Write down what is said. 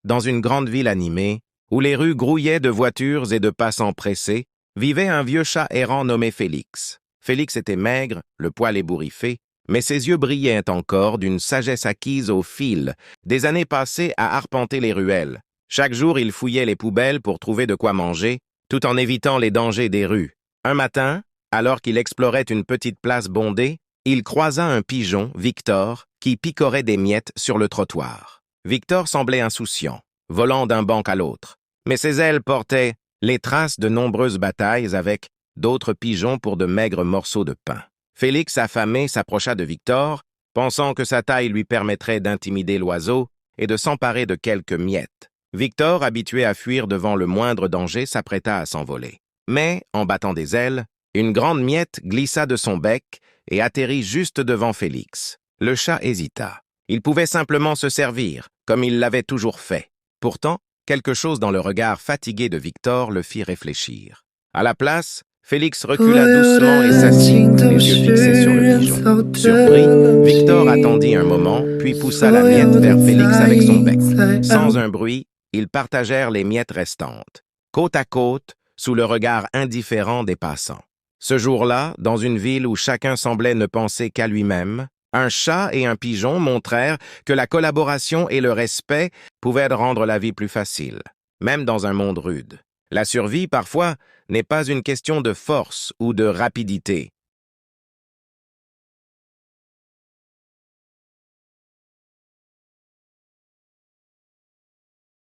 dans une grande ville animée, où les rues grouillaient de voitures et de passants pressés, vivait un vieux chat errant nommé Félix. Félix était maigre, le poil ébouriffé, mais ses yeux brillaient encore d'une sagesse acquise au fil des années passées à arpenter les ruelles. Chaque jour, il fouillait les poubelles pour trouver de quoi manger, tout en évitant les dangers des rues. Un matin, alors qu'il explorait une petite place bondée, il croisa un pigeon, Victor, qui picorait des miettes sur le trottoir. Victor semblait insouciant, volant d'un banc à l'autre, mais ses ailes portaient les traces de nombreuses batailles avec d'autres pigeons pour de maigres morceaux de pain. Félix, affamé, s'approcha de Victor, pensant que sa taille lui permettrait d'intimider l'oiseau et de s'emparer de quelques miettes. Victor, habitué à fuir devant le moindre danger, s'apprêta à s'envoler. Mais, en battant des ailes, une grande miette glissa de son bec et atterrit juste devant Félix. Le chat hésita. Il pouvait simplement se servir, comme il l'avait toujours fait. Pourtant, quelque chose dans le regard fatigué de Victor le fit réfléchir. À la place, Félix recula doucement et s'assit, les yeux fixés sur le pigeon. Surpris, Victor attendit un moment, puis poussa la miette vers Félix avec son bec. Sans un bruit, ils partagèrent les miettes restantes, côte à côte, sous le regard indifférent des passants. Ce jour-là, dans une ville où chacun semblait ne penser qu'à lui-même, un chat et un pigeon montrèrent que la collaboration et le respect pouvaient rendre la vie plus facile, même dans un monde rude. La survie, parfois, n'est pas une question de force ou de rapidité,